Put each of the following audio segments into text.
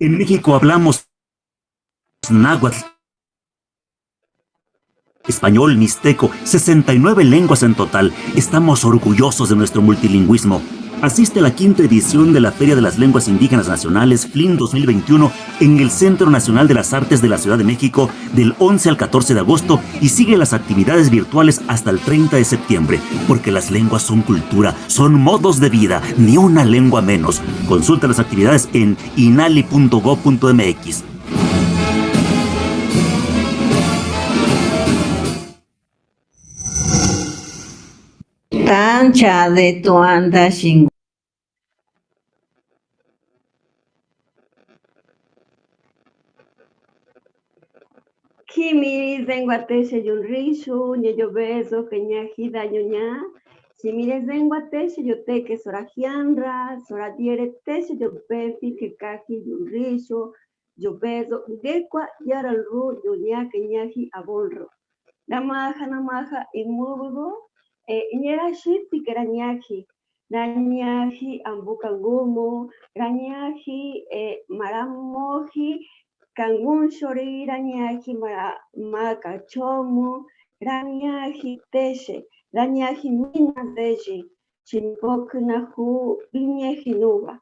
En México hablamos náhuatl, español, mixteco, 69 lenguas en total. Estamos orgullosos de nuestro multilingüismo. Asiste a la quinta edición de la Feria de las Lenguas Indígenas Nacionales, FLIN 2021, en el Centro Nacional de las Artes de la Ciudad de México, del 11 al 14 de agosto, y sigue las actividades virtuales hasta el 30 de septiembre, porque las lenguas son cultura, son modos de vida, ni una lengua menos. Consulta las actividades en inali.go.mx. Tancha de tuanda shingu. Kimi zenguateshe yunrishu, ñeyo beso, keñaji dañoña. Si mires zenguateshe yoteque sorajianra, soradiere teshe yo befi, que caji yunrishu, yo beso, gekwa yaralru, yoña keñaji abolro. Namaja, imudo, ñera shiti que rañaji. Rañaji ambucangumo, rañaji maramoji, Kangun shori ranyaji makachomu, ranyaji teshe, ranyaji minas deji, chimpokunahu viñeji nuba.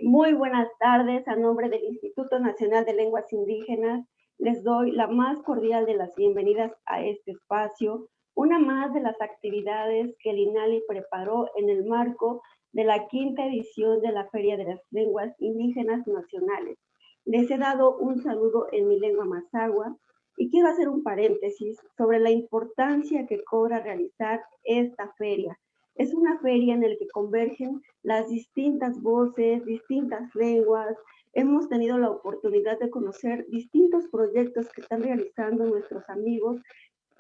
Muy buenas tardes, a nombre del Instituto Nacional de Lenguas Indígenas, les doy la más cordial de las bienvenidas a este espacio, una más de las actividades que el INALI preparó en el marco de la quinta edición de la Feria de las Lenguas Indígenas Nacionales. Les he dado un saludo en mi lengua mazahua y quiero hacer un paréntesis sobre la importancia que cobra realizar esta feria. Es una feria en la que convergen las distintas voces, distintas lenguas. Hemos tenido la oportunidad de conocer distintos proyectos que están realizando nuestros amigos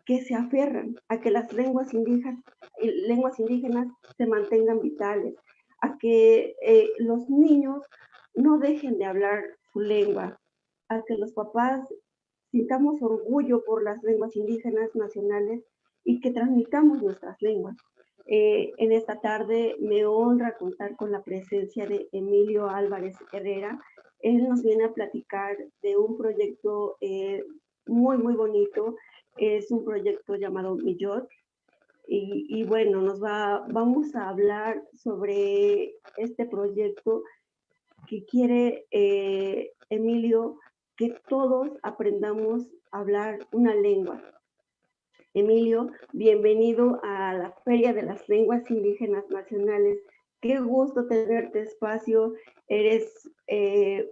que se aferran a que las lenguas indígenas se mantengan vitales, a que los niños no dejen de hablar su lengua, a que los papás sintamos orgullo por las lenguas indígenas nacionales y que transmitamos nuestras lenguas. En esta tarde me honra contar con la presencia de Emilio Álvarez Herrera. Él nos viene a platicar de un proyecto muy bonito. Es un proyecto llamado Millot. Y bueno, vamos a hablar sobre este proyecto que quiere Emilio, que todos aprendamos a hablar una lengua. Emilio, bienvenido a la Feria de las Lenguas Indígenas Nacionales. Qué gusto tenerte espacio. Eres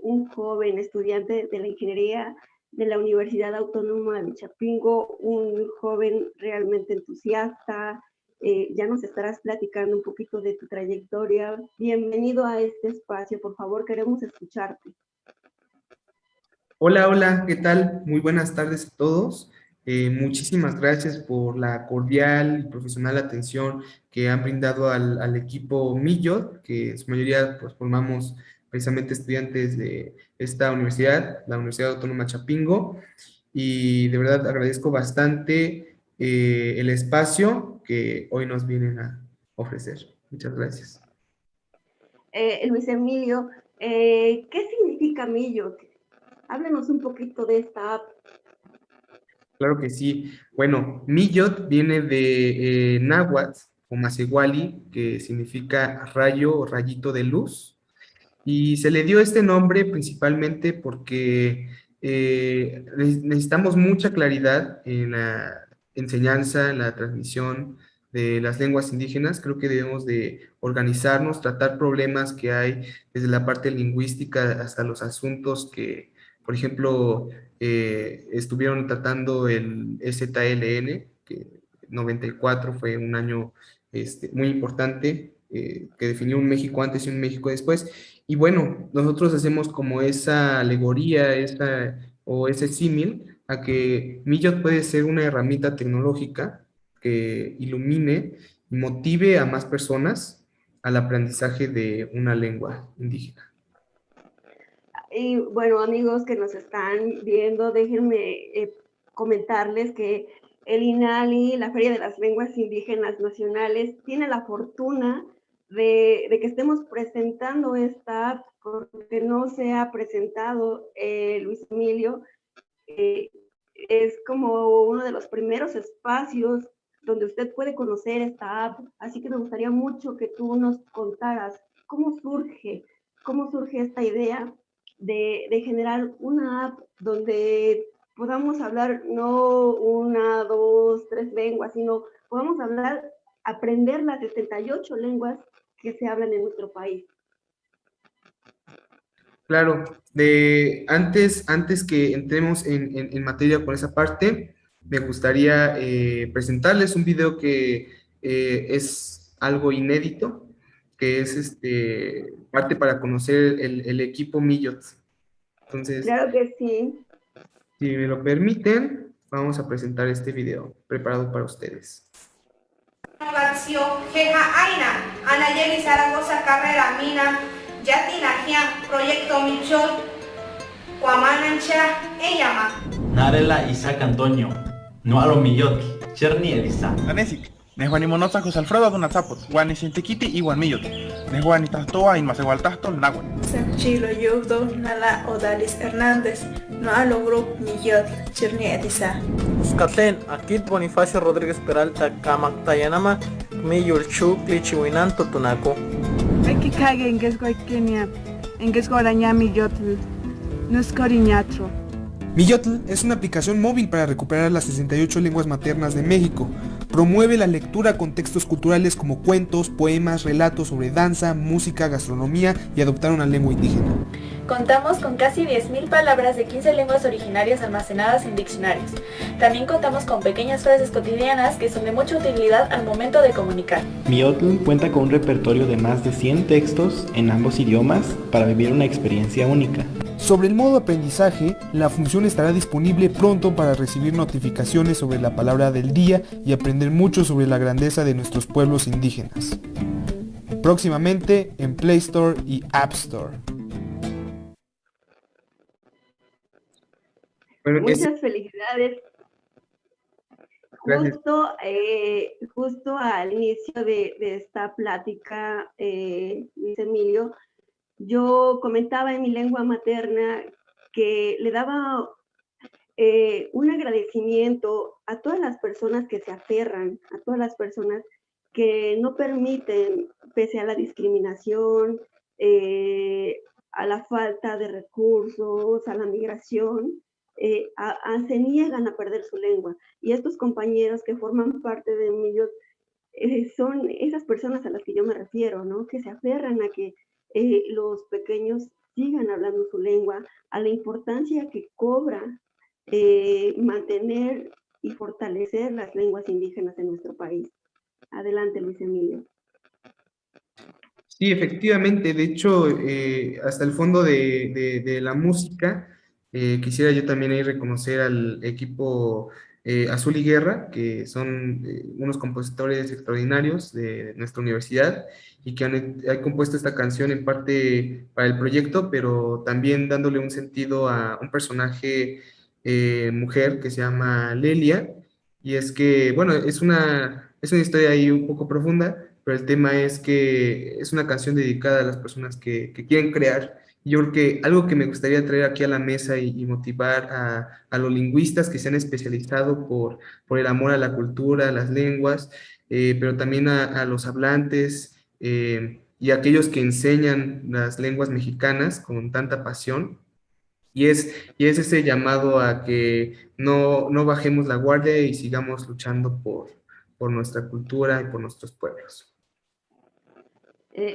un joven estudiante de la ingeniería de la Universidad Autónoma de Chapingo, un joven realmente entusiasta. Ya nos estarás platicando un poquito de tu trayectoria. Bienvenido a este espacio, por favor, queremos escucharte. Hola, ¿qué tal? Muy buenas tardes a todos. Muchísimas gracias por la cordial y profesional atención que han brindado al equipo Millot, que en su mayoría pues, formamos precisamente estudiantes de esta universidad, la Universidad Autónoma Chapingo, y de verdad agradezco bastante el espacio que hoy nos vienen a ofrecer. Muchas gracias. Luis Emilio, ¿qué significa Millot? Háblenos un poquito de esta app. Claro que sí. Bueno, Millot viene de náhuatl o masiguali, que significa rayo o rayito de luz. Y se le dio este nombre principalmente porque necesitamos mucha claridad en la enseñanza, en la transmisión de las lenguas indígenas. Creo que debemos de organizarnos, tratar problemas que hay desde la parte lingüística hasta los asuntos que, por ejemplo, estuvieron tratando el ZLN, que 94 fue un año muy importante, que definió un México antes y un México después. Y bueno, nosotros hacemos como esa alegoría, o ese símil, a que Millot puede ser una herramienta tecnológica que ilumine y motive a más personas al aprendizaje de una lengua indígena. Y bueno, amigos que nos están viendo, déjenme comentarles que el INALI, la Feria de las Lenguas Indígenas Nacionales, tiene la fortuna de que estemos presentando esta app, porque que no se ha presentado, Luis Emilio, es como uno de los primeros espacios donde usted puede conocer esta app, así que me gustaría mucho que tú nos contaras cómo surge esta idea de generar una app donde podamos hablar no una, dos, tres lenguas, sino podamos hablar, aprender las 78 lenguas que se hablan en nuestro país. Claro, antes que entremos en materia con esa parte, me gustaría presentarles un video que es algo inédito, que es parte para conocer el equipo Millot. Entonces, Claro que sí. si me lo permiten, vamos a presentar este video preparado para ustedes. Lazio, Jeja Aina, Anayeli Zaragoza Carrera Mina, Yatinagia, Proyecto Michot, Guamanancha, Eyama. Narela Isaac Antonio, Noalo Millot, Cherni Elisa. Tanesik, Nejuani Monota José Alfredo Donazapot, Guani Sintiquiti y Juan Millot, Nejuani Tastoa y Masegualtasto, Nahuan. Sanchilo Yudo, Nala Odalis Hernández, Noalo Group Millot, Cherni Elisa. Skatlen, Akit Bonifacio Rodríguez Peralta, Kamak Tayanama, Miyul Chu, Klichiwinan, Totunaco. Aquí cague en Kenia, en Araña Millotl, Nuscoriñatro. Millotl es una aplicación móvil para recuperar las 68 lenguas maternas de México. Promueve la lectura con textos culturales como cuentos, poemas, relatos sobre danza, música, gastronomía y adoptar una lengua indígena. Contamos con casi 10.000 palabras de 15 lenguas originarias almacenadas en diccionarios. También contamos con pequeñas frases cotidianas que son de mucha utilidad al momento de comunicar. Millotl cuenta con un repertorio de más de 100 textos en ambos idiomas para vivir una experiencia única. Sobre el modo aprendizaje, la función estará disponible pronto para recibir notificaciones sobre la palabra del día y aprender mucho sobre la grandeza de nuestros pueblos indígenas. Próximamente en Play Store y App Store. Muchas felicidades. Justo al inicio de esta plática, Luis Emilio, yo comentaba en mi lengua materna que le daba un agradecimiento a todas las personas que se aferran, a todas las personas que no permiten, pese a la discriminación, a la falta de recursos, a la migración, se niegan a perder su lengua. Y estos compañeros que forman parte de ellos son esas personas a las que yo me refiero, ¿no? Que se aferran a que los pequeños sigan hablando su lengua, a la importancia que cobra mantener y fortalecer las lenguas indígenas en nuestro país. Adelante, Luis Emilio. Sí, efectivamente. De hecho, hasta el fondo de la música, quisiera yo también ahí reconocer al equipo Azul y Guerra, que son unos compositores extraordinarios de nuestra universidad y que han compuesto esta canción en parte para el proyecto, pero también dándole un sentido a un personaje mujer que se llama Lelia. Y es que, bueno, es una historia ahí un poco profunda, pero el tema es que es una canción dedicada a las personas que quieren crear. Yo creo que algo que me gustaría traer aquí a la mesa y motivar a los lingüistas que se han especializado por el amor a la cultura, a las lenguas, pero también a los hablantes y a aquellos que enseñan las lenguas mexicanas con tanta pasión. Y es ese llamado a que no bajemos la guardia y sigamos luchando por nuestra cultura y por nuestros pueblos.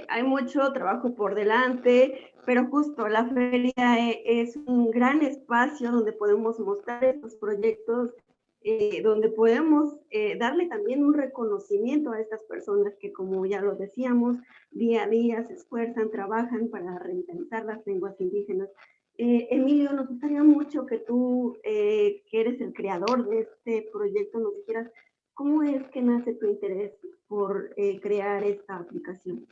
Hay mucho trabajo por delante, pero justo la feria es un gran espacio donde podemos mostrar estos proyectos, donde podemos darle también un reconocimiento a estas personas que, como ya lo decíamos, día a día se esfuerzan, trabajan para revitalizar las lenguas indígenas. Emilio, nos gustaría mucho que tú, que eres el creador de este proyecto, nos dijeras cómo es que nace tu interés por crear esta aplicación.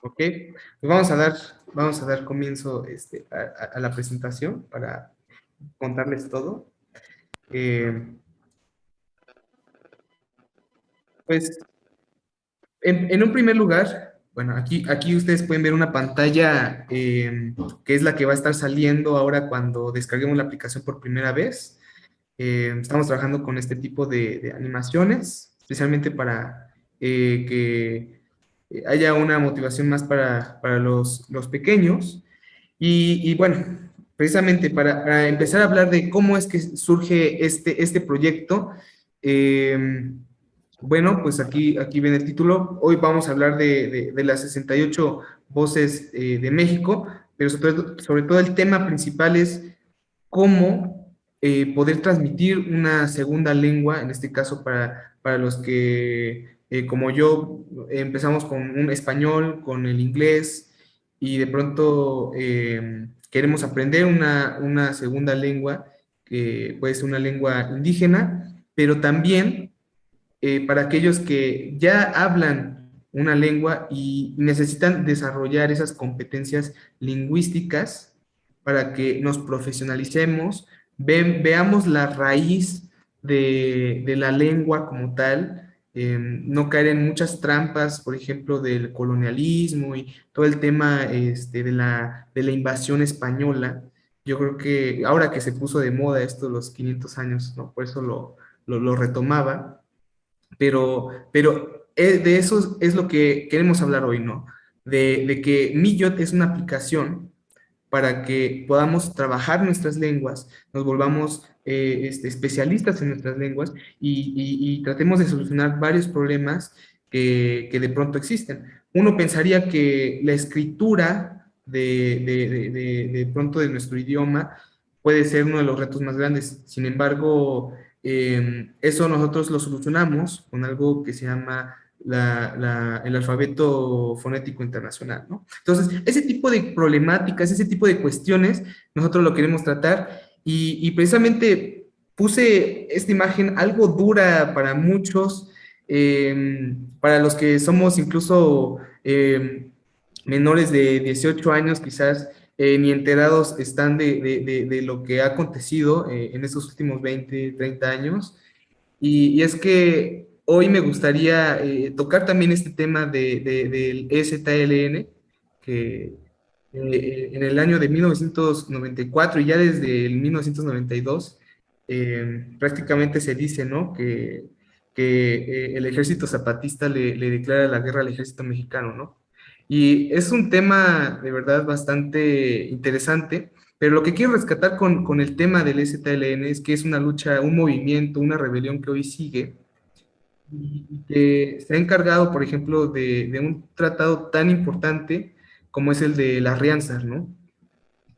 Ok, pues vamos a dar comienzo a la presentación para contarles todo. Pues, en un primer lugar, Bueno, aquí ustedes pueden ver una pantalla que es la que va a estar saliendo ahora cuando descarguemos la aplicación por primera vez. Estamos trabajando con este tipo de animaciones, especialmente para que haya una motivación más para los pequeños. Y bueno, precisamente para empezar a hablar de cómo es que surge este proyecto, bueno, pues aquí viene el título. Hoy vamos a hablar de las 68 voces de México, pero sobre todo el tema principal es cómo poder transmitir una segunda lengua, en este caso para los que, como yo, empezamos con un español, con el inglés, y de pronto queremos aprender una segunda lengua, que puede ser una lengua indígena, pero también para aquellos que ya hablan una lengua y necesitan desarrollar esas competencias lingüísticas para que nos profesionalicemos, veamos la raíz de la lengua como tal, no caer en muchas trampas, por ejemplo, del colonialismo y todo el tema de la invasión española. Yo creo que ahora que se puso de moda esto los 500 años, ¿no? Por eso lo retomaba. Pero de eso es lo que queremos hablar hoy, ¿no? De que Miyot es una aplicación para que podamos trabajar nuestras lenguas, nos volvamos especialistas en nuestras lenguas y tratemos de solucionar varios problemas que de pronto existen. Uno pensaría que la escritura de pronto de nuestro idioma puede ser uno de los retos más grandes. Sin embargo, eso nosotros lo solucionamos con algo que se llama el alfabeto fonético internacional, ¿no? Entonces, ese tipo de problemáticas, ese tipo de cuestiones, nosotros lo queremos tratar y precisamente puse esta imagen algo dura para muchos, para los que somos incluso menores de 18 años, quizás ni enterados están de lo que ha acontecido en estos últimos 20, 30 años. Y es que hoy me gustaría tocar también este tema del EZLN, que en el año de 1994 y ya desde el 1992 prácticamente se dice, ¿no? que el ejército zapatista le declara la guerra al ejército mexicano, ¿no? Y es un tema de verdad bastante interesante, pero lo que quiero rescatar con el tema del EZLN es que es una lucha, un movimiento, una rebelión que hoy sigue y que se ha encargado, por ejemplo, de un tratado tan importante como es el de las Rianzas, ¿no?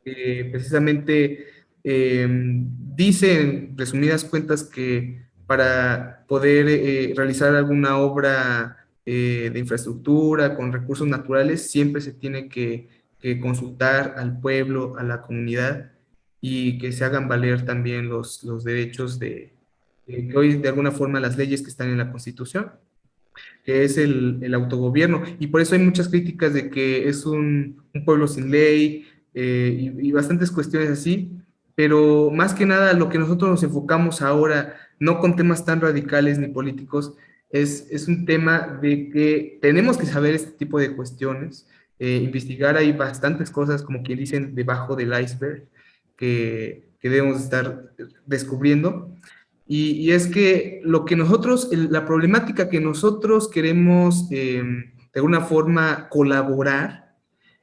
Precisamente dice en resumidas cuentas que para poder realizar alguna obra de infraestructura con recursos naturales siempre se tiene que consultar al pueblo, a la comunidad y que se hagan valer también los derechos que hoy de alguna forma las leyes que están en la Constitución, que es el autogobierno. Y por eso hay muchas críticas de que es un pueblo sin ley y bastantes cuestiones así, pero más que nada lo que nosotros nos enfocamos ahora, no con temas tan radicales ni políticos, es un tema de que tenemos que saber este tipo de cuestiones, investigar. Hay bastantes cosas, como quien dicen, debajo del iceberg que debemos estar descubriendo. Y es que lo que nosotros, la problemática que nosotros queremos de alguna forma colaborar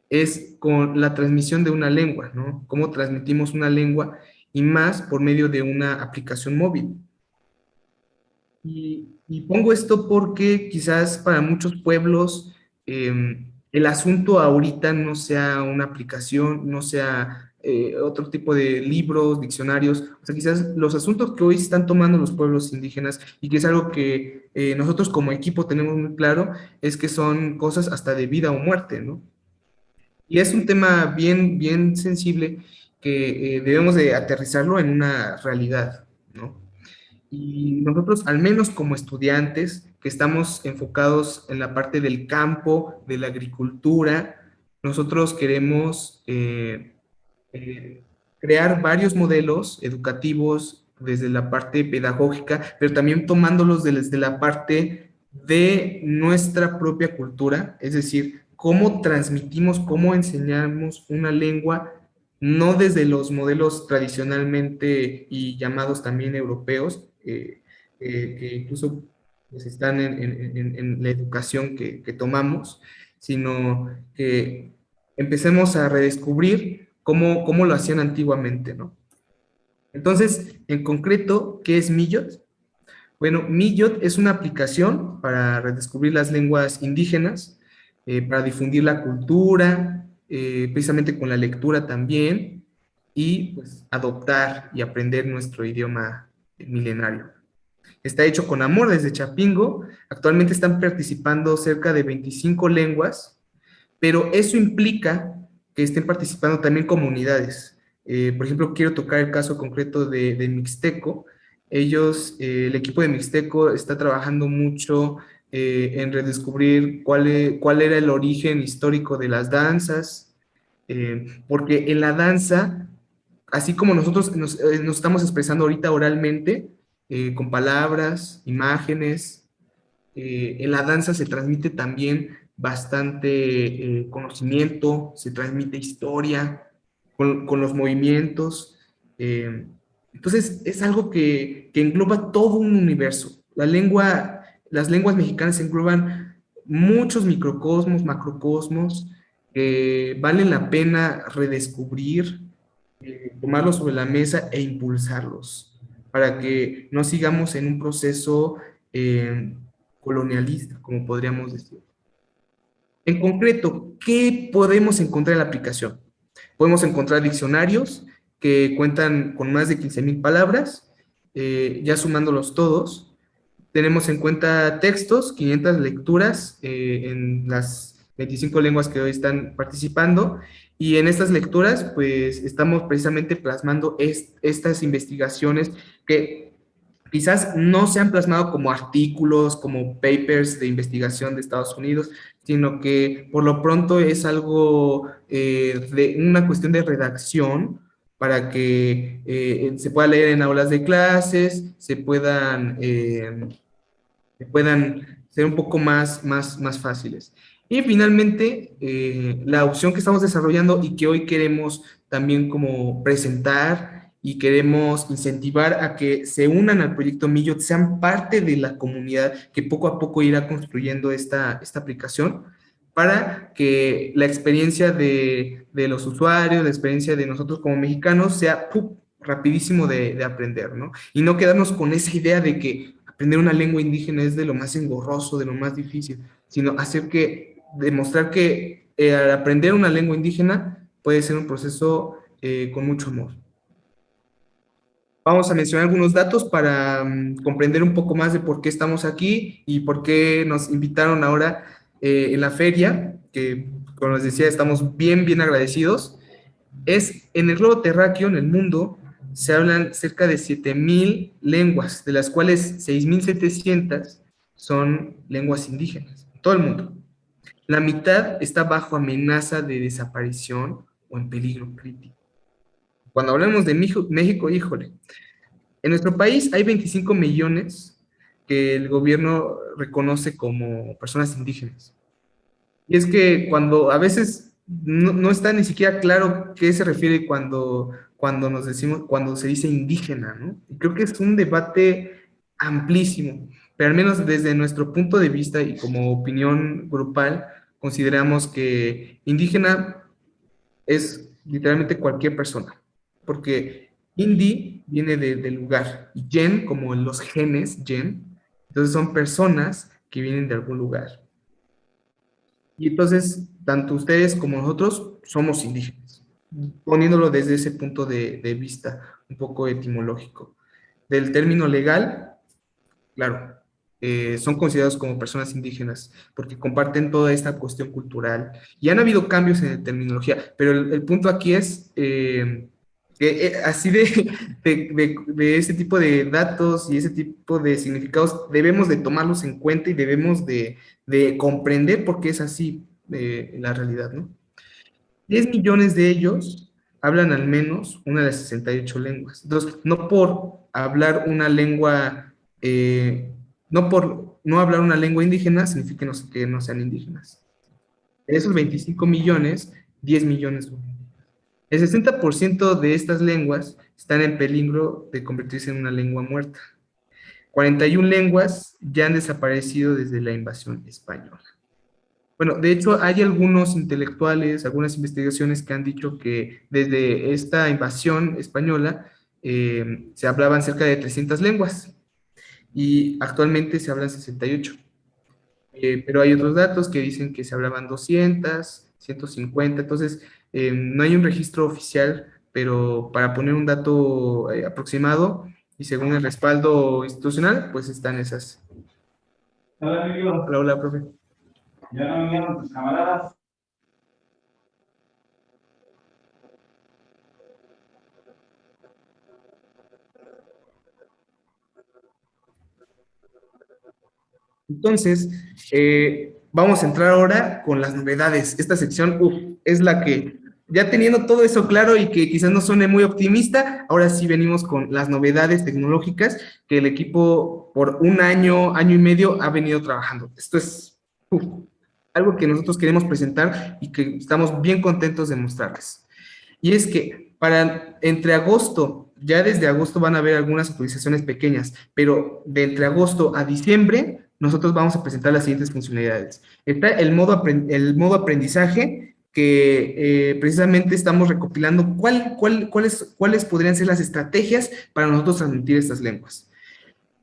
es con la transmisión de una lengua, ¿no? Cómo transmitimos una lengua y más por medio de una aplicación móvil. Y pongo esto porque quizás para muchos pueblos el asunto ahorita no sea una aplicación, no sea otro tipo de libros, diccionarios. O sea, quizás los asuntos que hoy están tomando los pueblos indígenas y que es algo que nosotros como equipo tenemos muy claro, es que son cosas hasta de vida o muerte, ¿no? Y es un tema bien, bien sensible que debemos de aterrizarlo en una realidad, ¿no? Y nosotros, al menos como estudiantes, que estamos enfocados en la parte del campo, de la agricultura, nosotros queremos crear varios modelos educativos desde la parte pedagógica, pero también tomándolos desde la parte de nuestra propia cultura, es decir, cómo transmitimos, cómo enseñamos una lengua, no desde los modelos tradicionalmente y llamados también europeos, que incluso pues, están en la educación que tomamos, sino que empecemos a redescubrir cómo lo hacían antiguamente, ¿no? Entonces, en concreto, ¿qué es Millot? Bueno, Millot es una aplicación para redescubrir las lenguas indígenas, para difundir la cultura, precisamente con la lectura también, y pues adoptar y aprender nuestro idioma milenario. Está hecho con amor desde Chapingo. Actualmente están participando cerca de 25 lenguas, pero eso implica que estén participando también comunidades. Por ejemplo, quiero tocar el caso concreto de Mixteco. Ellos, el equipo de Mixteco está trabajando mucho en redescubrir cuál era el origen histórico de las danzas, porque en la danza, así como nosotros nos estamos expresando ahorita oralmente, con palabras, imágenes, en la danza se transmite también bastante conocimiento, se transmite historia con los movimientos. Entonces, es algo que engloba todo un universo. Las lenguas mexicanas engloban muchos microcosmos, macrocosmos, que valen la pena redescubrir, tomarlos sobre la mesa e impulsarlos, para que no sigamos en un proceso colonialista, como podríamos decir. En concreto, ¿qué podemos encontrar en la aplicación? Podemos encontrar diccionarios que cuentan con más de 15,000 palabras, ya sumándolos todos. Tenemos en cuenta textos, 500 lecturas en las 25 lenguas que hoy están participando, y en estas lecturas pues estamos precisamente plasmando estas investigaciones que quizás no se han plasmado como artículos, como papers de investigación de Estados Unidos, sino que por lo pronto es algo de una cuestión de redacción para que se pueda leer en aulas de clases, se puedan ser un poco más fáciles. Y finalmente, la opción que estamos desarrollando y que hoy queremos también como presentar y queremos incentivar a que se unan al proyecto Millot, sean parte de la comunidad que poco a poco irá construyendo esta aplicación, para que la experiencia de los usuarios, la experiencia de nosotros como mexicanos sea rapidísimo de aprender, ¿no? Y no quedarnos con esa idea de que aprender una lengua indígena es de lo más engorroso, de lo más difícil, sino demostrar que al aprender una lengua indígena puede ser un proceso con mucho amor. Vamos a mencionar algunos datos para comprender un poco más de por qué estamos aquí y por qué nos invitaron ahora en la feria, que como les decía estamos bien agradecidos. En el globo terráqueo, en el mundo, se hablan cerca de 7,000 lenguas, de las cuales 6,700 son lenguas indígenas, en todo el mundo. La mitad está bajo amenaza de desaparición o en peligro crítico. Cuando hablamos de México, híjole, en nuestro país hay 25 millones que el gobierno reconoce como personas indígenas. Y es que cuando a veces no está ni siquiera claro qué se refiere cuando se dice indígena, ¿no? Y creo que es un debate amplísimo, pero al menos desde nuestro punto de vista y como opinión grupal, consideramos que indígena es literalmente cualquier persona, porque indi viene del lugar, y gen, como los genes, gen, entonces son personas que vienen de algún lugar. Y entonces, tanto ustedes como nosotros somos indígenas, poniéndolo desde ese punto de vista un poco etimológico. Del término legal, claro, son considerados como personas indígenas porque comparten toda esta cuestión cultural. Y han habido cambios en la terminología, pero el punto aquí es que así de ese tipo de datos y ese tipo de significados debemos de tomarlos en cuenta y debemos de comprender por qué es así la realidad, ¿no? 10 millones de ellos hablan al menos una de las 68 lenguas. Entonces, no por hablar una lengua, no por no hablar una lengua indígena significa que no sean indígenas. De esos 25 millones, 10 millones son indígenas. El 60% de estas lenguas están en peligro de convertirse en una lengua muerta. 41 lenguas ya han desaparecido desde la invasión española. Bueno, de hecho, hay algunos intelectuales, algunas investigaciones que han dicho que desde esta invasión española se hablaban cerca de 300 lenguas y actualmente se hablan 68. Pero hay otros datos que dicen que se hablaban 200, 150, entonces no hay un registro oficial, pero para poner un dato aproximado y según el respaldo institucional, pues están esas. Hola, amigo. Hola, hola, profe. Ya no me vieron tus camaradas. Entonces, vamos a entrar ahora con las novedades. Esta sección es la que, ya teniendo todo eso claro y que quizás no suene muy optimista, ahora sí venimos con las novedades tecnológicas que el equipo por un año, año y medio ha venido trabajando. Esto es algo que nosotros queremos presentar y que estamos bien contentos de mostrarles. Y es que entre agosto, ya desde agosto van a haber algunas actualizaciones pequeñas, pero de entre agosto a diciembre, nosotros vamos a presentar las siguientes funcionalidades. Está el modo aprendizaje, que precisamente estamos recopilando cuáles podrían ser las estrategias para nosotros transmitir estas lenguas.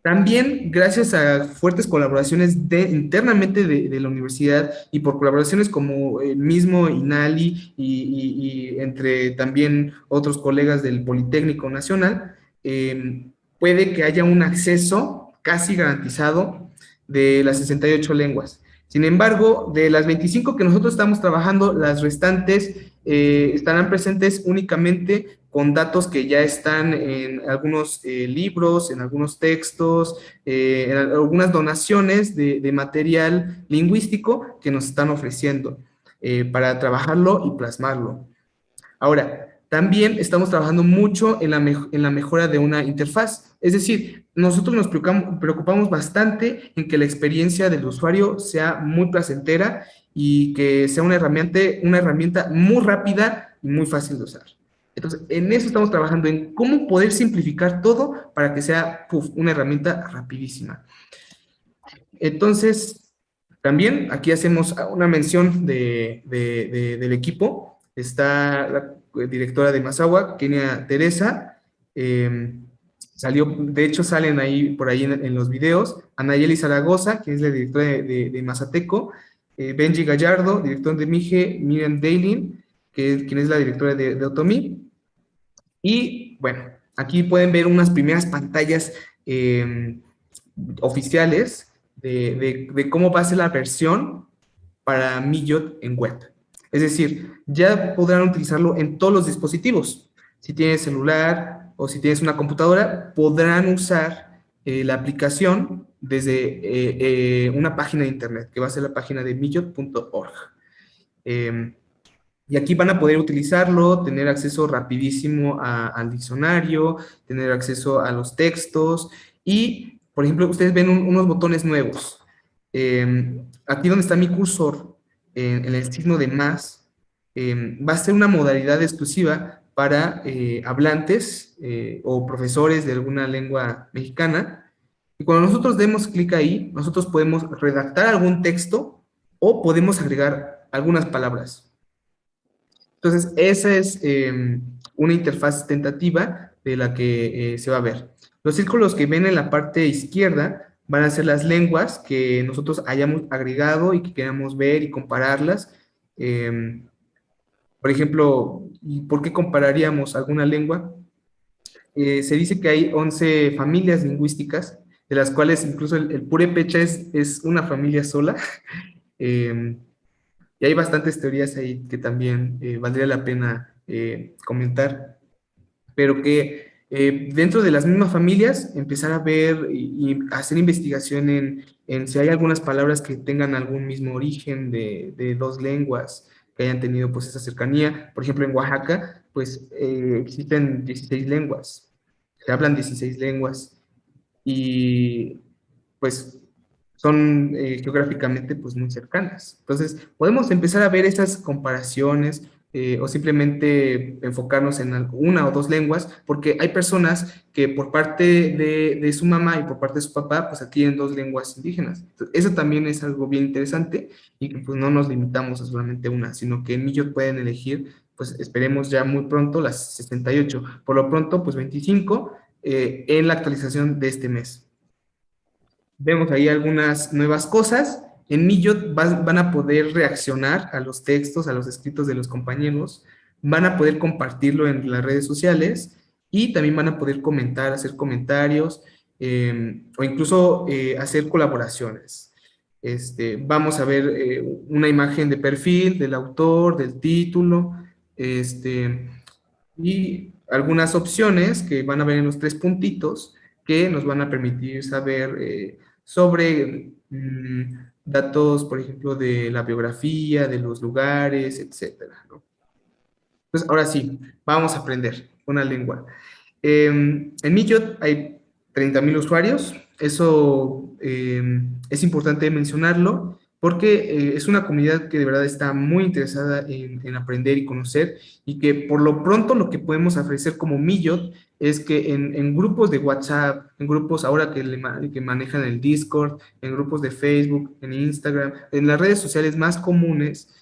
También, gracias a fuertes colaboraciones internamente de la universidad y por colaboraciones como el mismo INALI y entre también otros colegas del Politécnico Nacional, puede que haya un acceso casi garantizado de las 68 lenguas. Sin embargo, de las 25 que nosotros estamos trabajando, las restantes estarán presentes únicamente con datos que ya están en algunos libros, en algunos textos, en algunas donaciones de material lingüístico que nos están ofreciendo para trabajarlo y plasmarlo. Ahora, también estamos trabajando mucho en la mejora de una interfaz. Es decir, nosotros nos preocupamos bastante en que la experiencia del usuario sea muy placentera y que sea una herramienta muy rápida y muy fácil de usar. Entonces, en eso estamos trabajando, en cómo poder simplificar todo para que sea una herramienta rapidísima. Entonces, también aquí hacemos una mención del equipo. Está la directora de Mazahua, Kenia Teresa, de hecho salen ahí por ahí en los videos, Anayeli Zaragoza, que es la directora de Mazateco, Benji Gallardo, director de Mije, Miriam Dailin, quien es la directora de Otomí. Y bueno, aquí pueden ver unas primeras pantallas oficiales de cómo va a ser la versión para Miyot en web. Es decir, ya podrán utilizarlo en todos los dispositivos. Si tienes celular o si tienes una computadora, podrán usar la aplicación desde una página de internet, que va a ser la página de miyot.org. Y aquí van a poder utilizarlo, tener acceso rapidísimo al diccionario, tener acceso a los textos y, por ejemplo, ustedes ven unos botones nuevos. Aquí donde está mi cursor, en el signo de más, va a ser una modalidad exclusiva para hablantes o profesores de alguna lengua mexicana. Y cuando nosotros demos clic ahí, nosotros podemos redactar algún texto o podemos agregar algunas palabras. Entonces, esa es una interfaz tentativa de la que se va a ver. Los círculos que ven en la parte izquierda van a ser las lenguas que nosotros hayamos agregado y que queramos ver y compararlas. Por ejemplo, ¿por qué compararíamos alguna lengua? Se dice que hay 11 familias lingüísticas, de las cuales incluso el purépecha es una familia sola. Y hay bastantes teorías ahí que también valdría la pena comentar, pero que dentro de las mismas familias empezar a ver y hacer investigación en si hay algunas palabras que tengan algún mismo origen de dos lenguas que hayan tenido pues esa cercanía. Por ejemplo, en Oaxaca pues existen 16 lenguas, se hablan 16 lenguas y pues son geográficamente pues muy cercanas. Entonces, podemos empezar a ver esas comparaciones o simplemente enfocarnos en una o dos lenguas, porque hay personas que por parte de su mamá y por parte de su papá, pues adquieren dos lenguas indígenas. Entonces, eso también es algo bien interesante y que pues no nos limitamos a solamente una, sino que en Millot pueden elegir, pues esperemos ya muy pronto las 68. Por lo pronto, pues 25 en la actualización de este mes. Vemos ahí algunas nuevas cosas. En Millot van a poder reaccionar a los textos, a los escritos de los compañeros, van a poder compartirlo en las redes sociales y también van a poder comentar, hacer comentarios o incluso hacer colaboraciones. Vamos a ver una imagen de perfil del autor, del título, y algunas opciones que van a ver en los 3 puntitos que nos van a permitir saber sobre datos, por ejemplo, de la biografía, de los lugares, etcétera, ¿no? Entonces, ahora sí, vamos a aprender una lengua. En Millot hay 30,000 usuarios. Eso es importante mencionarlo porque es una comunidad que de verdad está muy interesada en aprender y conocer, y que por lo pronto lo que podemos ofrecer como Millot es que en grupos de WhatsApp, en grupos ahora que manejan el Discord, en grupos de Facebook, en Instagram, en las redes sociales más comunes,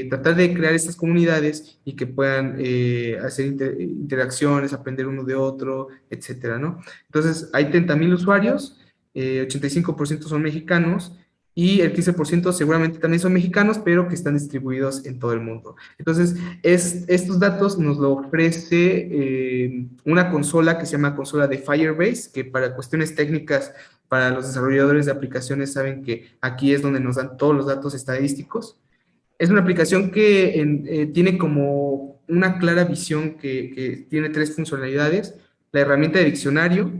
tratar de crear estas comunidades y que puedan hacer interacciones, aprender uno de otro, etcétera, ¿no? Entonces, hay 30,000 usuarios, 85% son mexicanos, y el 15% seguramente también son mexicanos, pero que están distribuidos en todo el mundo. Entonces, estos datos nos lo ofrece una consola que se llama consola de Firebase, que para cuestiones técnicas, para los desarrolladores de aplicaciones saben que aquí es donde nos dan todos los datos estadísticos. Es una aplicación que tiene como una clara visión que tiene 3 funcionalidades: la herramienta de diccionario,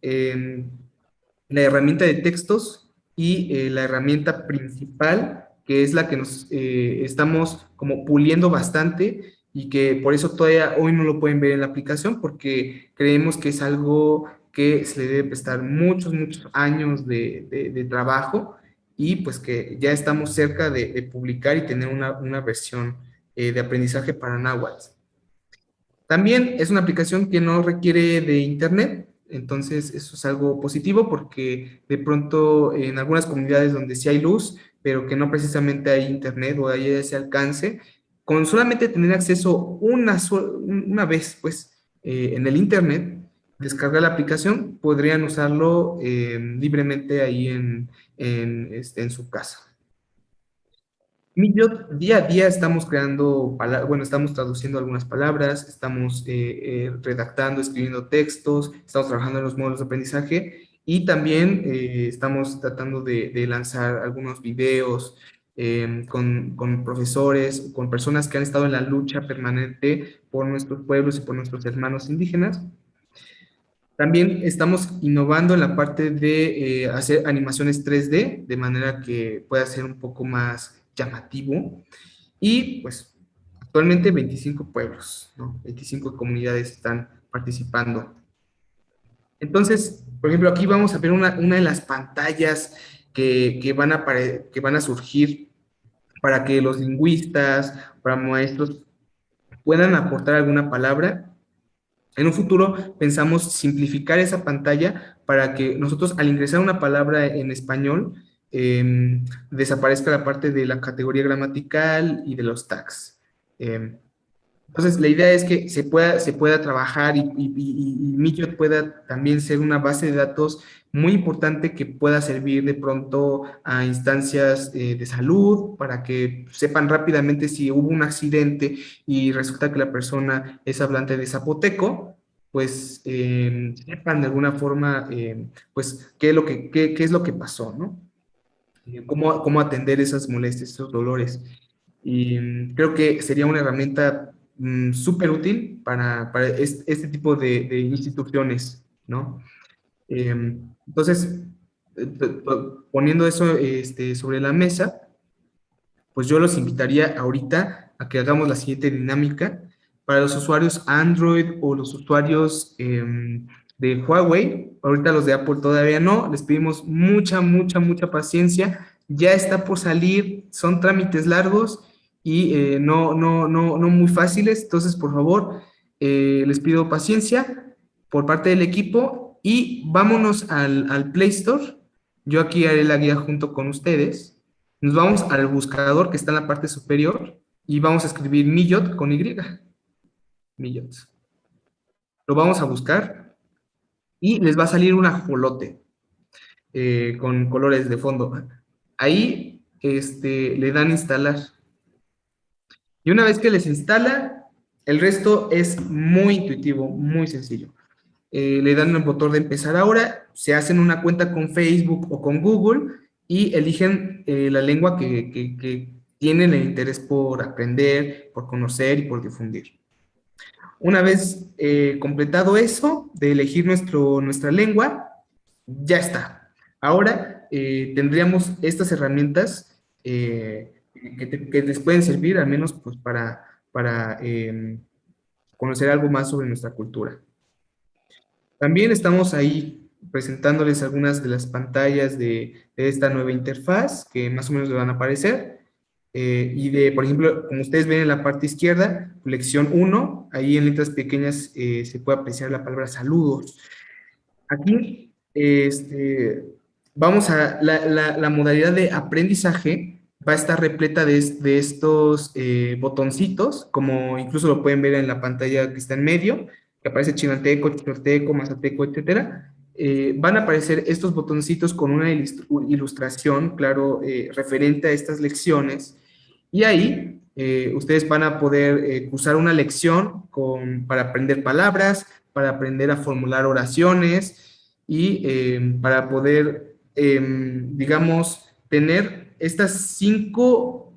la herramienta de textos y la herramienta principal, que es la que nos estamos como puliendo bastante, y que por eso todavía hoy no lo pueden ver en la aplicación, porque creemos que es algo que se le debe prestar muchos años de trabajo, y pues que ya estamos cerca de publicar y tener una versión de aprendizaje para náhuatl. También es una aplicación que no requiere de internet, entonces eso es algo positivo, porque de pronto en algunas comunidades donde sí hay luz, pero que no precisamente hay internet o hay ese alcance, con solamente tener acceso una vez pues en el internet, descargar la aplicación, podrían usarlo libremente ahí en su casa. Millot, día a día estamos creando, estamos traduciendo algunas palabras, estamos redactando, escribiendo textos, estamos trabajando en los módulos de aprendizaje, y también estamos tratando de lanzar algunos videos con profesores, con personas que han estado en la lucha permanente por nuestros pueblos y por nuestros hermanos indígenas. También estamos innovando en la parte de hacer animaciones 3D, de manera que pueda ser un poco más llamativo. Y pues actualmente 25 pueblos, ¿no? 25 comunidades están participando. Entonces, por ejemplo, aquí vamos a ver una de las pantallas que van a surgir para que los lingüistas, para maestros, puedan aportar alguna palabra. En un futuro pensamos simplificar esa pantalla para que nosotros, al ingresar una palabra en español, desaparezca la parte de la categoría gramatical y de los tags. Entonces, la idea es que se pueda trabajar y Millot pueda también ser una base de datos muy importante que pueda servir de pronto a instancias de salud, para que sepan rápidamente si hubo un accidente y resulta que la persona es hablante de zapoteco, pues sepan de alguna forma pues qué es lo que pasó, ¿no? Cómo atender esas molestias, esos dolores. Y creo que sería una herramienta súper útil para este tipo de instituciones, ¿no? Entonces, poniendo eso sobre la mesa, pues yo los invitaría ahorita a que hagamos la siguiente dinámica. Para los usuarios Android o los usuarios de de Huawei, ahorita los de Apple todavía no, les pedimos mucha paciencia, ya está por salir, son trámites largos y no muy fáciles, entonces por favor, les pido paciencia por parte del equipo y vámonos al Play Store. Yo aquí haré la guía junto con ustedes. Nos vamos al buscador que está en la parte superior y vamos a escribir Millot con Y. Millot. Lo vamos a buscar y les va a salir un ajolote con colores de fondo. Ahí le dan instalar. Y una vez que les instala, el resto es muy intuitivo, muy sencillo. Le dan el botón de empezar ahora, se hacen una cuenta con Facebook o con Google y eligen la lengua que tienen el interés por aprender, por conocer y por difundir. Una vez completado eso, de elegir nuestra lengua, ya está. Ahora tendríamos estas herramientas que les pueden servir al menos pues, para conocer algo más sobre nuestra cultura. También estamos ahí presentándoles algunas de las pantallas de esta nueva interfaz que más o menos le van a aparecer. Por ejemplo, como ustedes ven en la parte izquierda, lección 1, ahí en letras pequeñas se puede apreciar la palabra saludos. Aquí vamos a la modalidad de aprendizaje va a estar repleta de estos botoncitos, como incluso lo pueden ver en la pantalla que está en medio, que aparece chinanteco, chichorteco, mazateco, etcétera. Van a aparecer estos botoncitos con una ilustración, claro, referente a estas lecciones, y ahí ustedes van a poder cursar una lección para aprender palabras, para aprender a formular oraciones y para poder, digamos, tener estas 5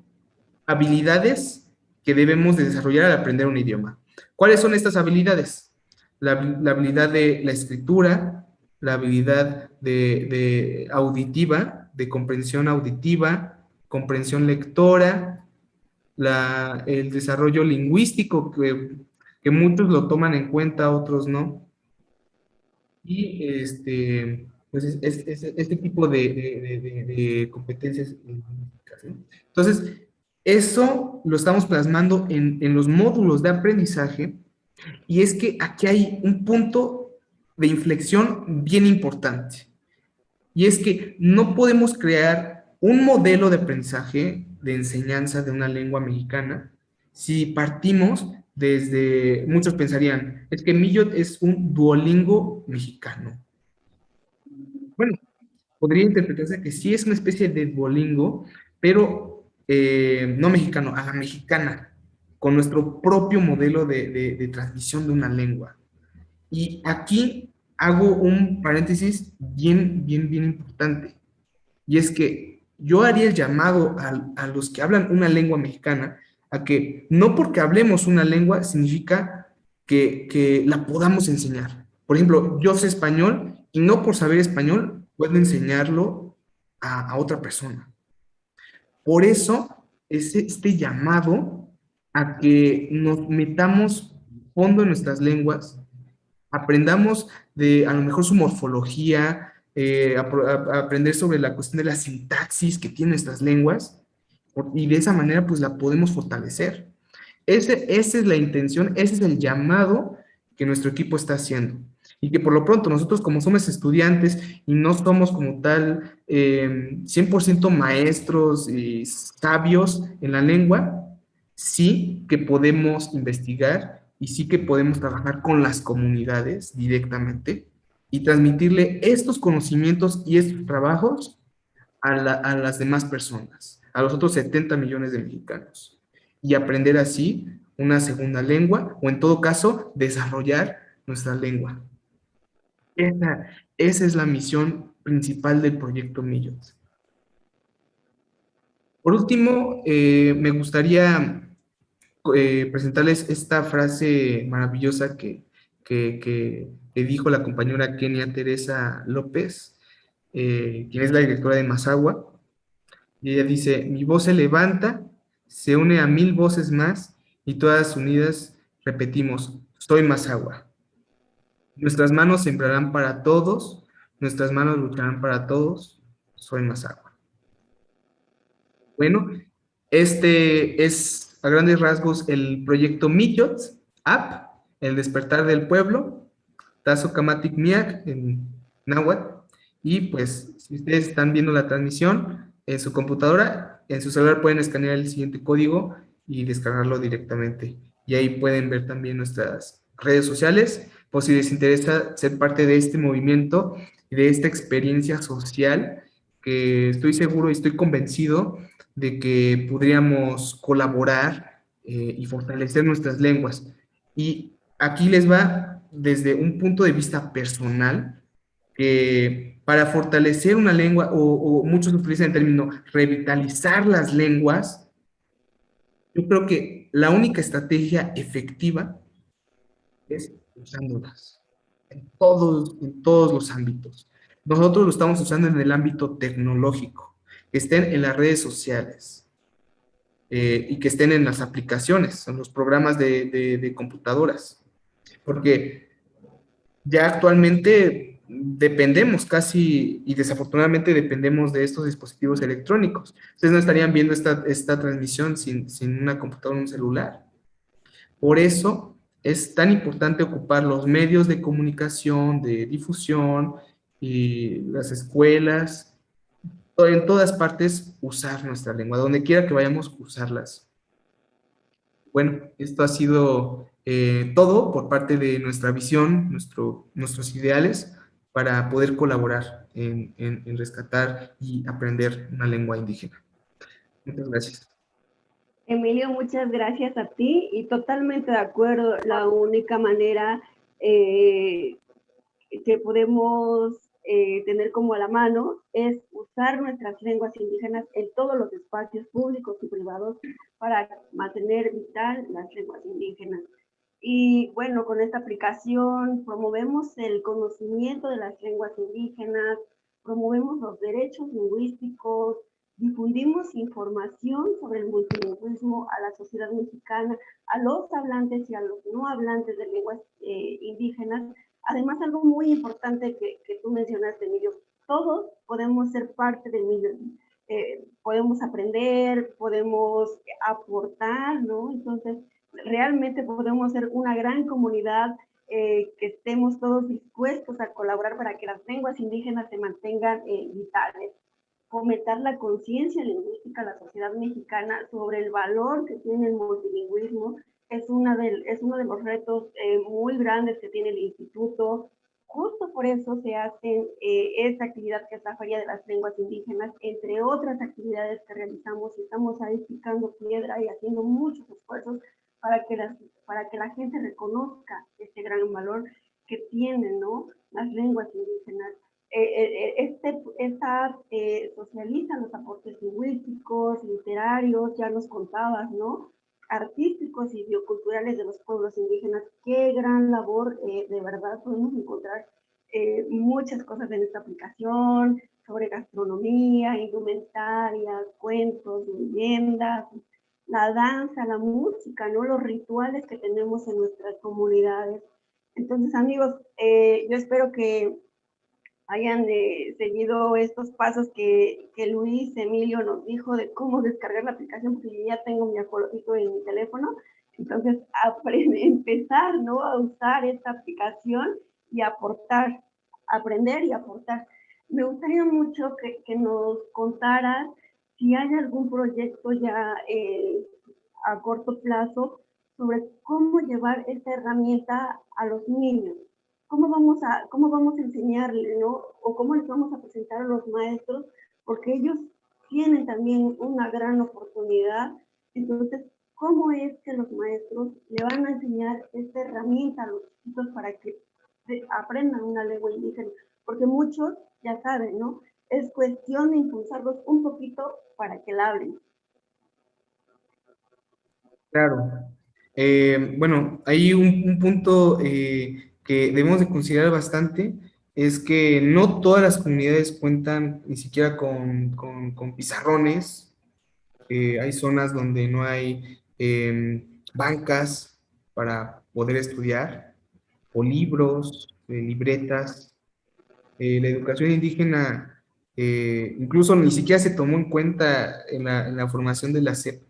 habilidades que debemos de desarrollar al aprender un idioma. ¿Cuáles son estas habilidades? La habilidad de la escritura, la habilidad de auditiva, de comprensión auditiva, comprensión lectora, el desarrollo lingüístico, que muchos lo toman en cuenta, otros no. Y pues este tipo de competencias lingüísticas, ¿no? Entonces, eso lo estamos plasmando en los módulos de aprendizaje, y es que aquí hay un punto de inflexión bien importante, y es que no podemos crear un modelo de aprendizaje, de enseñanza de una lengua mexicana, si partimos desde, muchos pensarían, es que Millot es un Duolingo mexicano. Bueno, podría interpretarse que sí es una especie de Duolingo, pero no mexicano, a la mexicana, con nuestro propio modelo de transmisión de una lengua. Y aquí hago un paréntesis bien importante, y es que yo haría el llamado a los que hablan una lengua mexicana a que no porque hablemos una lengua significa que la podamos enseñar. Por ejemplo, yo sé español y no por saber español puedo enseñarlo a otra persona. Por eso es este llamado a que nos metamos hondo en nuestras lenguas, aprendamos a lo mejor su morfología, aprender sobre la cuestión de la sintaxis que tienen nuestras lenguas, y de esa manera pues la podemos fortalecer. Esa es la intención, ese es el llamado que nuestro equipo está haciendo. Y que por lo pronto nosotros, como somos estudiantes y no somos como tal 100% maestros y sabios en la lengua, sí que podemos investigar y sí que podemos trabajar con las comunidades directamente y transmitirle estos conocimientos y estos trabajos a las demás personas, a los otros 70 millones de mexicanos, y aprender así una segunda lengua, o en todo caso, desarrollar nuestra lengua. Esa es la misión principal del proyecto Millot. Por último, me gustaría presentarles esta frase maravillosa que dijo la compañera Kenia Teresa López, quien es la directora de Mazahua, y ella dice: mi voz se levanta, se une a 1000 voces más, y todas unidas repetimos: soy Mazahua. Nuestras manos sembrarán para todos, nuestras manos lucharán para todos. Soy Mazahua. Bueno, este es a grandes rasgos el proyecto Miyot App, el despertar del pueblo, Tazo Kamatik Miak en náhuatl. Y pues, si ustedes están viendo la transmisión en su computadora, en su celular pueden escanear el siguiente código y descargarlo directamente. Y ahí pueden ver también nuestras redes sociales, por si les interesa ser parte de este movimiento y de esta experiencia social, que estoy seguro y estoy convencido de que podríamos colaborar y fortalecer nuestras lenguas. Y aquí les va desde un punto de vista personal, que para fortalecer una lengua, o muchos utilizan el término revitalizar las lenguas, yo creo que la única estrategia efectiva es usándolas en todos los ámbitos. Nosotros lo estamos usando en el ámbito tecnológico, que estén en las redes sociales y que estén en las aplicaciones, en los programas de computadoras, porque ya actualmente dependemos casi, y desafortunadamente dependemos de estos dispositivos electrónicos. Ustedes no estarían viendo esta transmisión sin una computadora o un celular. Por eso es tan importante ocupar los medios de comunicación, de difusión, y las escuelas, en todas partes usar nuestra lengua, donde quiera que vayamos, usarlas. Bueno, esto ha sido todo por parte de nuestra visión, nuestros ideales, para poder colaborar en rescatar y aprender una lengua indígena. Muchas gracias. Emilio, muchas gracias a ti y totalmente de acuerdo. La única manera que podemos tener como a la mano es usar nuestras lenguas indígenas en todos los espacios públicos y privados para mantener vital las lenguas indígenas. Y bueno, con esta aplicación promovemos el conocimiento de las lenguas indígenas, promovemos los derechos lingüísticos, difundimos información sobre el multilingüismo a la sociedad mexicana, a los hablantes y a los no hablantes de lenguas indígenas. Además, algo muy importante que tú mencionaste, Emilio, todos podemos ser parte del Miyot. Podemos aprender, podemos aportar, ¿no? Entonces, realmente podemos ser una gran comunidad que estemos todos dispuestos a colaborar para que las lenguas indígenas se mantengan vitales. Fomentar la conciencia lingüística de la sociedad mexicana sobre el valor que tiene el multilingüismo es uno de los retos muy grandes que tiene el instituto. Justo por eso se hace esta actividad que es la Feria de las Lenguas Indígenas, entre otras actividades que realizamos. Estamos ahí picando piedra y haciendo muchos esfuerzos para que la gente reconozca este gran valor que tienen, ¿no?, las lenguas indígenas. Socializa los aportes lingüísticos, literarios, ya nos contabas, ¿no?, artísticos y bioculturales de los pueblos indígenas. Qué gran labor, de verdad podemos encontrar muchas cosas en esta aplicación, sobre gastronomía, indumentarias, cuentos, leyendas, la danza, la música, ¿no?, los rituales que tenemos en nuestras comunidades. Entonces, amigos, yo espero que hayan seguido estos pasos que Luis Emilio nos dijo de cómo descargar la aplicación, porque yo ya tengo mi acolotito en mi teléfono. Entonces, empezar, ¿no?, a usar esta aplicación y aportar, aprender y aportar. Me gustaría mucho que nos contaras si hay algún proyecto ya a corto plazo sobre cómo llevar esta herramienta a los niños. ¿Cómo vamos a enseñarle, ¿no?, o cómo les vamos a presentar a los maestros? Porque ellos tienen también una gran oportunidad. Entonces, ¿cómo es que los maestros le van a enseñar esta herramienta a los chicos para que aprendan una lengua indígena? Porque muchos ya saben, ¿no? Es cuestión de impulsarlos un poquito para que la hablen. Claro. Bueno, hay un punto que debemos de considerar bastante, es que no todas las comunidades cuentan ni siquiera con pizarrones. Hay zonas donde no hay bancas para poder estudiar, o libros, libretas. La educación indígena incluso ni siquiera se tomó en cuenta en la formación de la SEP,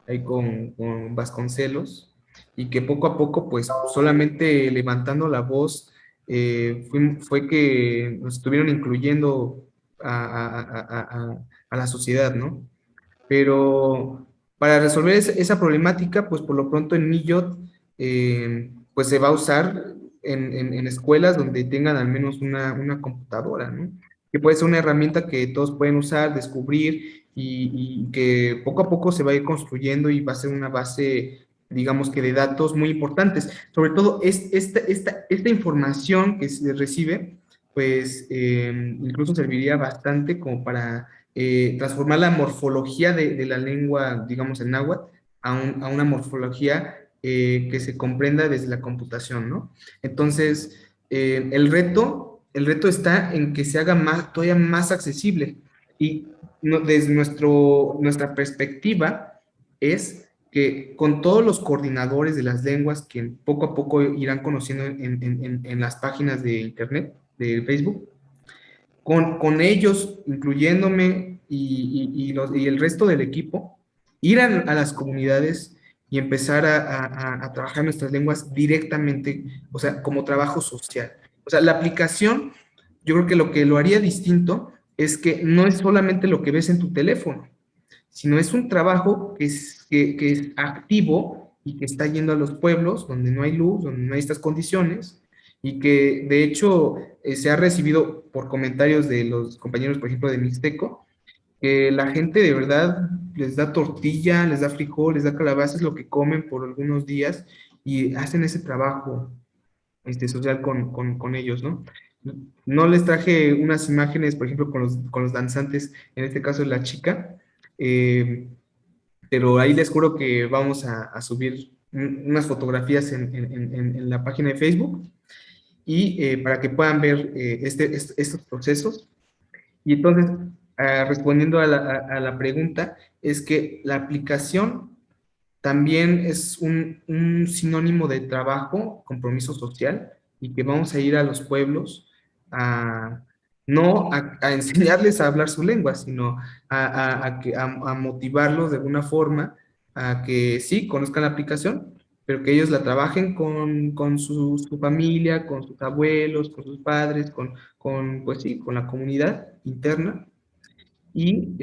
ahí con Vasconcelos, y que poco a poco, pues solamente levantando la voz, fue que nos estuvieron incluyendo a la sociedad, ¿no? Pero para resolver esa problemática, pues por lo pronto en Millot, pues se va a usar en escuelas donde tengan al menos una computadora, ¿no? Que puede ser una herramienta que todos pueden usar, descubrir y que poco a poco se va a ir construyendo y va a ser una base, digamos que de datos muy importantes. Sobre todo esta información que se recibe, pues incluso serviría bastante como para transformar la morfología de la lengua, digamos, en náhuatl, a una morfología que se comprenda desde la computación, ¿no? Entonces, el reto está en que se haga todavía más accesible. Y desde nuestra perspectiva es que con todos los coordinadores de las lenguas que poco a poco irán conociendo en las páginas de internet, de Facebook, con ellos, incluyéndome y el resto del equipo, ir a las comunidades y empezar a trabajar nuestras lenguas directamente, o sea, como trabajo social. O sea, la aplicación, yo creo que lo haría distinto es que no es solamente lo que ves en tu teléfono, sino es un trabajo que es activo y que está yendo a los pueblos donde no hay luz, donde no hay estas condiciones, y que de hecho se ha recibido por comentarios de los compañeros, por ejemplo, de Mixteco, que la gente de verdad les da tortilla, les da frijol, les da calabaza, es lo que comen por algunos días y hacen ese trabajo social con ellos, ¿no? No les traje unas imágenes, por ejemplo, con los danzantes, en este caso la chica, pero ahí les juro que vamos a subir unas fotografías en la página de Facebook y para que puedan ver estos procesos. Y entonces, respondiendo a la pregunta, es que la aplicación también es un sinónimo de trabajo, compromiso social, y que vamos a ir a los pueblos no a enseñarles a hablar su lengua, sino a motivarlos de alguna forma a que sí, conozcan la aplicación, pero que ellos la trabajen con su familia, con sus abuelos, con sus padres, pues sí, con la comunidad interna, y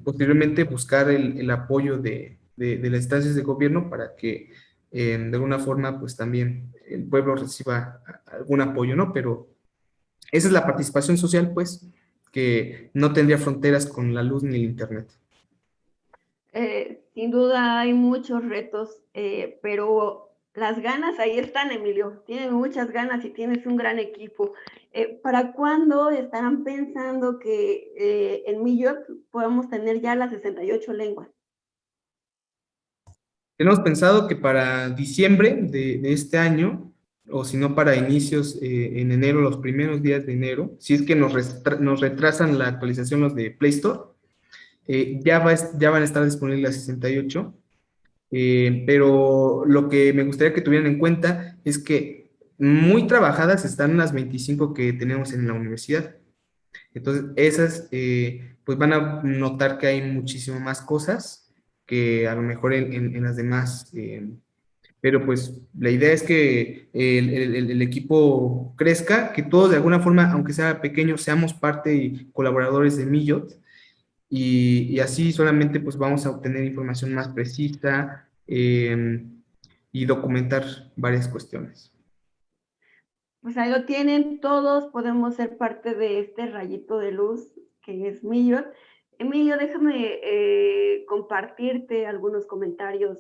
posteriormente buscar el apoyo de las instancias de gobierno para que de alguna forma pues también el pueblo reciba algún apoyo, ¿no? Pero esa es la participación social, pues, que no tendría fronteras con la luz ni el internet. Sin duda hay muchos retos, pero las ganas ahí están, Emilio. Tienes muchas ganas y tienes un gran equipo. ¿Para cuándo estarán pensando que en Millot podamos tener ya las 68 lenguas? Tenemos pensado que para diciembre de este año, o si no para inicios en enero, los primeros días de enero, si es que nos retrasan la actualización los de Play Store, ya van a estar disponibles las 68, pero lo que me gustaría que tuvieran en cuenta es que muy trabajadas están las 25 que tenemos en la universidad. Entonces, esas, pues van a notar que hay muchísimo más cosas que a lo mejor en las demás, pero pues la idea es que el equipo crezca, que todos de alguna forma, aunque sea pequeño, seamos parte y colaboradores de Millot, y así solamente pues vamos a obtener información más precisa y documentar varias cuestiones. Pues ahí lo tienen, todos podemos ser parte de este rayito de luz que es Millot. Emilio, déjame compartirte algunos comentarios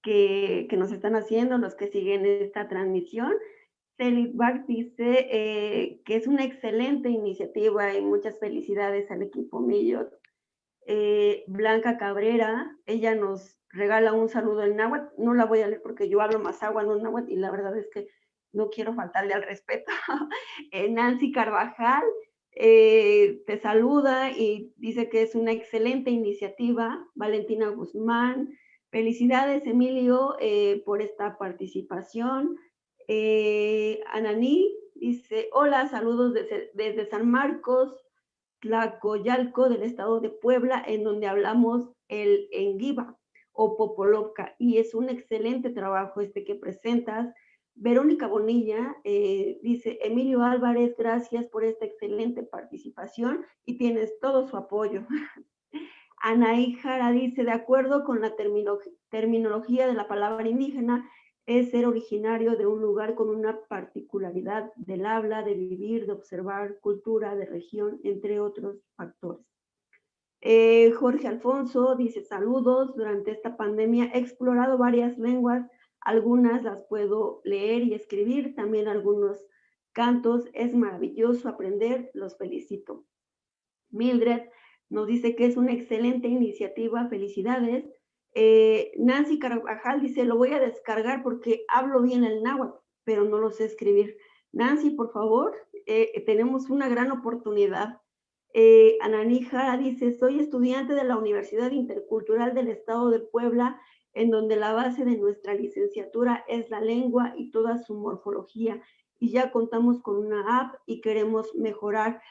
que nos están haciendo, los que siguen esta transmisión. Celis Bach dice que es una excelente iniciativa y muchas felicidades al equipo Millot. Blanca Cabrera, ella nos regala un saludo en náhuatl, no la voy a leer porque yo hablo mazahua, no náhuatl, y la verdad es que no quiero faltarle al respeto. Nancy Carvajal te saluda y dice que es una excelente iniciativa. Valentina Guzmán, felicidades Emilio por esta participación. Ananí dice, hola, saludos desde San Marcos, Tlacoyalco, del estado de Puebla, en donde hablamos el Enguiba o Popolovka, y es un excelente trabajo este que presentas. Verónica Bonilla dice, Emilio Álvarez, gracias por esta excelente participación y tienes todo su apoyo. Anaí Jara dice, de acuerdo con la terminología de la palabra indígena, es ser originario de un lugar con una particularidad del habla, de vivir, de observar, cultura, de región, entre otros factores. Jorge Alfonso dice, saludos, durante esta pandemia he explorado varias lenguas, algunas las puedo leer y escribir, también algunos cantos, es maravilloso aprender, los felicito. Mildred nos dice que es una excelente iniciativa, felicidades. Nancy Carvajal dice, lo voy a descargar porque hablo bien el náhuatl, pero no lo sé escribir. Nancy, por favor, tenemos una gran oportunidad. Ananí Jara dice, soy estudiante de la Universidad Intercultural del Estado de Puebla, en donde la base de nuestra licenciatura es la lengua y toda su morfología, y ya contamos con una app y queremos mejorar.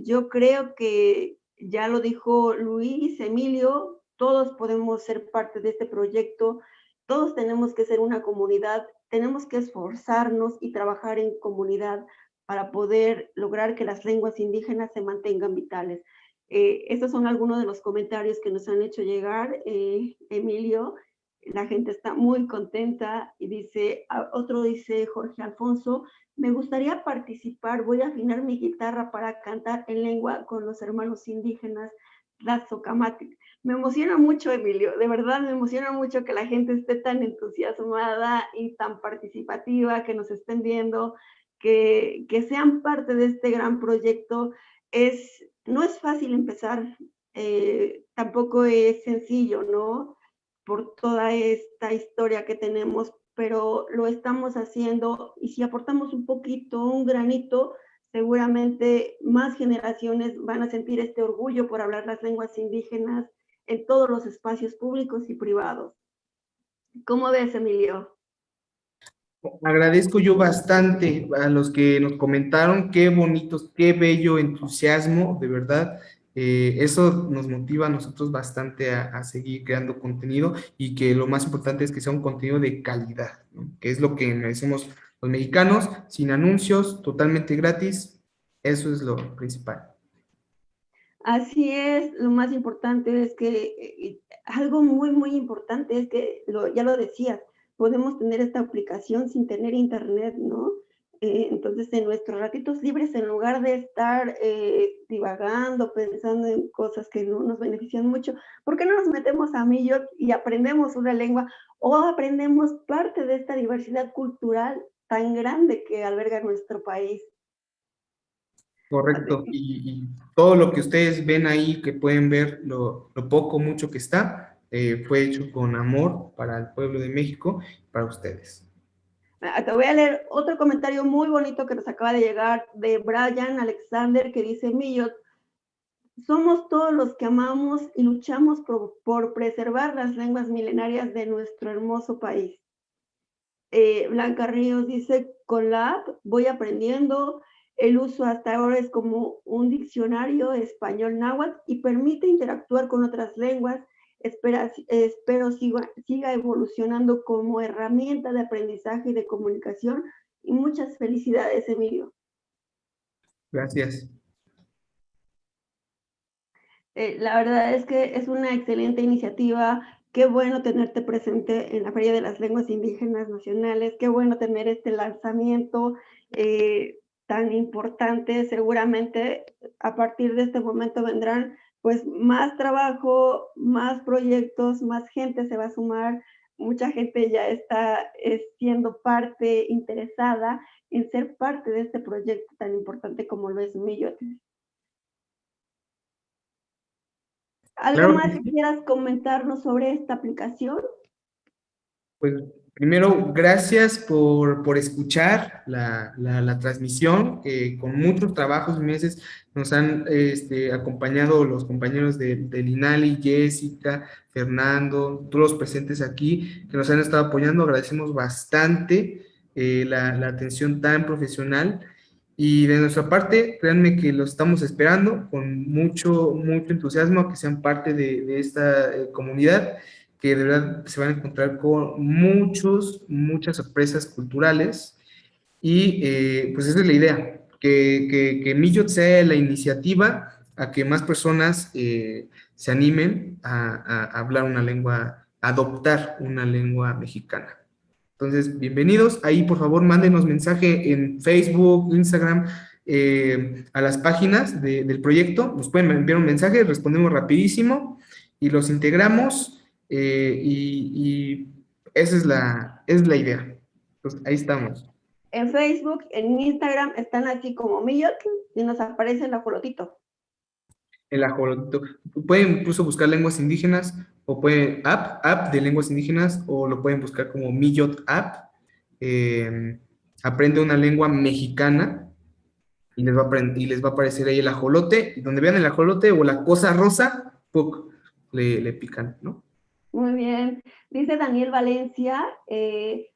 Yo creo que ya lo dijo Luis, Emilio, todos podemos ser parte de este proyecto, todos tenemos que ser una comunidad, tenemos que esforzarnos y trabajar en comunidad para poder lograr que las lenguas indígenas se mantengan vitales. Estos son algunos de los comentarios que nos han hecho llegar, Emilio. La gente está muy contenta y dice, otro dice Jorge Alfonso, me gustaría participar, voy a afinar mi guitarra para cantar en lengua con los hermanos indígenas Tlazocamatl. Me emociona mucho, Emilio, de verdad me emociona mucho que la gente esté tan entusiasmada y tan participativa, que nos estén viendo, que sean parte de este gran proyecto. No es fácil empezar, tampoco es sencillo, ¿no? Por toda esta historia que tenemos, pero lo estamos haciendo, y si aportamos un poquito, un granito, seguramente más generaciones van a sentir este orgullo por hablar las lenguas indígenas en todos los espacios públicos y privados. ¿Cómo ves, Emilio? Agradezco yo bastante a los que nos comentaron, qué bonitos, qué bello entusiasmo, de verdad. Eso nos motiva a nosotros bastante a seguir creando contenido, y que lo más importante es que sea un contenido de calidad, ¿no? Que es lo que merecemos los mexicanos, sin anuncios, totalmente gratis. Eso es lo principal. Así es, lo más importante es que, algo muy, muy importante es que, ya lo decías, podemos tener esta aplicación sin tener internet, ¿no? Entonces, en nuestros ratitos libres, en lugar de estar divagando, pensando en cosas que no nos benefician mucho, ¿por qué no nos metemos a Millot y aprendemos una lengua o aprendemos parte de esta diversidad cultural tan grande que alberga nuestro país? Correcto, y todo lo que ustedes ven ahí, que pueden ver lo poco, mucho que está, fue hecho con amor para el pueblo de México, para ustedes. Te voy a leer otro comentario muy bonito que nos acaba de llegar de Brian Alexander, que dice, Millot, somos todos los que amamos y luchamos por preservar las lenguas milenarias de nuestro hermoso país. Blanca Ríos dice, con la app voy aprendiendo, el uso hasta ahora es como un diccionario español náhuatl y permite interactuar con otras lenguas. Espero siga evolucionando como herramienta de aprendizaje y de comunicación, y muchas felicidades, Emilio. Gracias. La verdad es que es una excelente iniciativa. Qué bueno tenerte presente en la Feria de las Lenguas Indígenas Nacionales, qué bueno tener este lanzamiento tan importante. Seguramente a partir de este momento vendrán pues más trabajo, más proyectos, más gente se va a sumar, mucha gente ya está siendo parte interesada en ser parte de este proyecto tan importante como lo es Millot. ¿Algo Claro más que que quieras comentarnos sobre esta aplicación? Pues primero, gracias por escuchar la transmisión, que con muchos trabajos y meses nos han acompañado los compañeros del INALI, Jessica, Fernando, todos los presentes aquí, que nos han estado apoyando. Agradecemos bastante. la atención tan profesional. Y de nuestra parte, créanme que los estamos esperando con mucho entusiasmo a que sean parte de esta comunidad, que de verdad se van a encontrar con muchas sorpresas culturales. Y pues esa es la idea, que Millot sea la iniciativa a que más personas se animen a hablar una lengua, a adoptar una lengua mexicana. Entonces, bienvenidos. Ahí, por favor, mándenos mensaje en Facebook, Instagram, a las páginas del proyecto. Nos pueden enviar un mensaje, respondemos rapidísimo y los integramos. Y esa es la idea. Entonces, ahí estamos. En Facebook, en Instagram, están así como Millot y nos aparece el ajolotito. El ajolotito. Pueden incluso buscar lenguas indígenas o pueden app de lenguas indígenas, o lo pueden buscar como Millot App. Aprende una lengua mexicana y les va a aparecer ahí el ajolote, y donde vean el ajolote o la cosa rosa, ¡puc!, le pican, ¿no? Muy bien. Dice Daniel Valencia,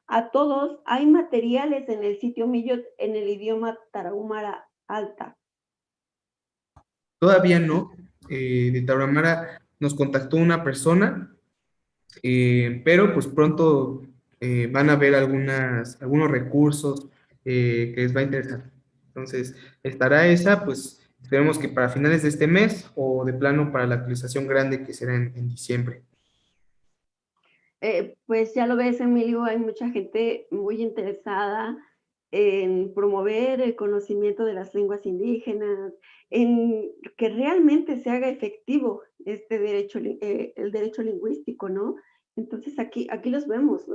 a todos, hay materiales en el sitio Millot en el idioma tarahumara alta. Todavía no. De Tarahumara nos contactó una persona, pero pues pronto van a ver algunos recursos que les va a interesar. Entonces, estará esa, pues esperemos que para finales de este mes o de plano para la actualización grande que será en diciembre. Pues ya lo ves, Emilio, hay mucha gente muy interesada en promover el conocimiento de las lenguas indígenas, en que realmente se haga efectivo este derecho, el derecho lingüístico, ¿no? Entonces aquí los vemos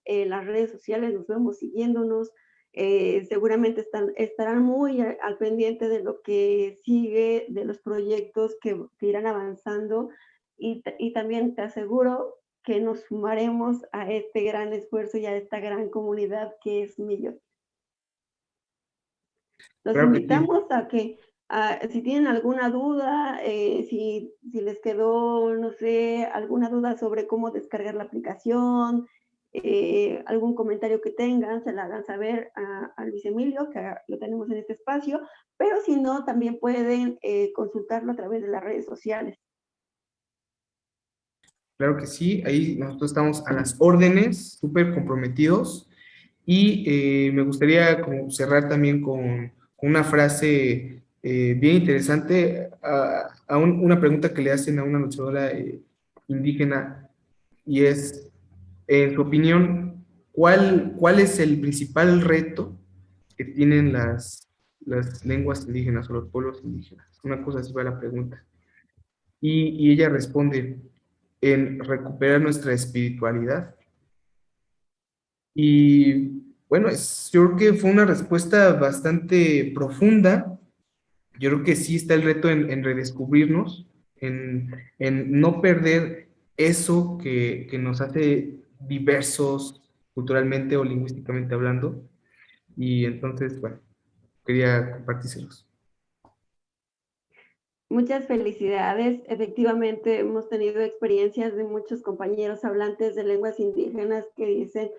en las redes sociales, nos vemos siguiéndonos, seguramente estarán muy al pendiente de lo que sigue, de los proyectos que irán avanzando, y también te aseguro que nos sumaremos a este gran esfuerzo y a esta gran comunidad que es Millot. Los invitamos a que, si tienen alguna duda, si les quedó, no sé, alguna duda sobre cómo descargar la aplicación, algún comentario que tengan, se la hagan saber a Luis Emilio, que lo tenemos en este espacio, pero si no, también pueden consultarlo a través de las redes sociales. Claro que sí, ahí nosotros estamos a las órdenes, súper comprometidos, y me gustaría como cerrar también con una frase bien interesante a una pregunta que le hacen a una luchadora indígena, y es, en su opinión, ¿cuál es el principal reto que tienen las lenguas indígenas o los pueblos indígenas? Una cosa así va la pregunta. Y ella responde, en recuperar nuestra espiritualidad. Y bueno, yo creo que fue una respuesta bastante profunda. Yo creo que sí está el reto en redescubrirnos, en no perder eso que nos hace diversos culturalmente o lingüísticamente hablando. Y entonces, bueno, quería compartírselos. Muchas felicidades. Efectivamente, hemos tenido experiencias de muchos compañeros hablantes de lenguas indígenas que dicen,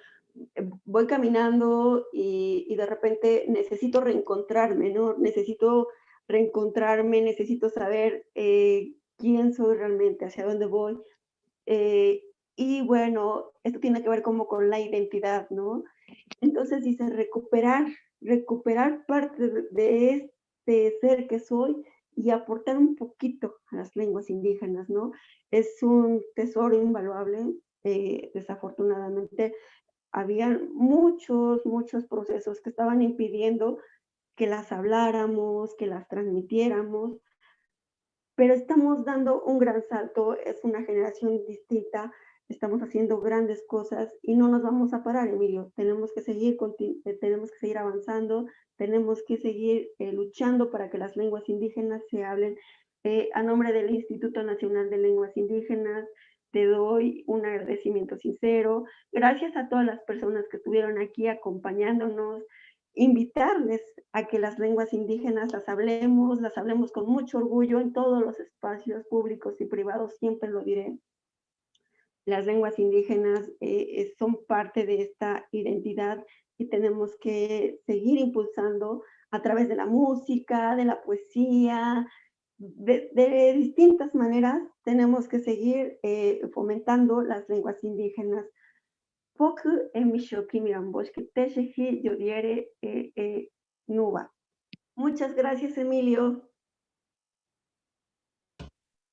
voy caminando y de repente necesito reencontrarme, ¿no? Necesito reencontrarme, necesito saber quién soy realmente, hacia dónde voy. Y bueno, esto tiene que ver como con la identidad, ¿no? Entonces dice, recuperar parte de este ser que soy y aportar un poquito a las lenguas indígenas, ¿no? Es un tesoro invaluable. Desafortunadamente, había muchos procesos que estaban impidiendo que las habláramos, que las transmitiéramos, pero estamos dando un gran salto, es una generación distinta, estamos haciendo grandes cosas y no nos vamos a parar, Emilio. Tenemos que seguir avanzando, tenemos que seguir luchando para que las lenguas indígenas se hablen. A nombre del Instituto Nacional de Lenguas Indígenas, te doy un agradecimiento sincero. Gracias a todas las personas que estuvieron aquí acompañándonos. Invitarles a que las lenguas indígenas las hablemos con mucho orgullo en todos los espacios públicos y privados, siempre lo diré. Las lenguas indígenas son parte de esta identidad y tenemos que seguir impulsando a través de la música, de la poesía, de distintas maneras tenemos que seguir fomentando las lenguas indígenas. Muchas gracias, Emilio.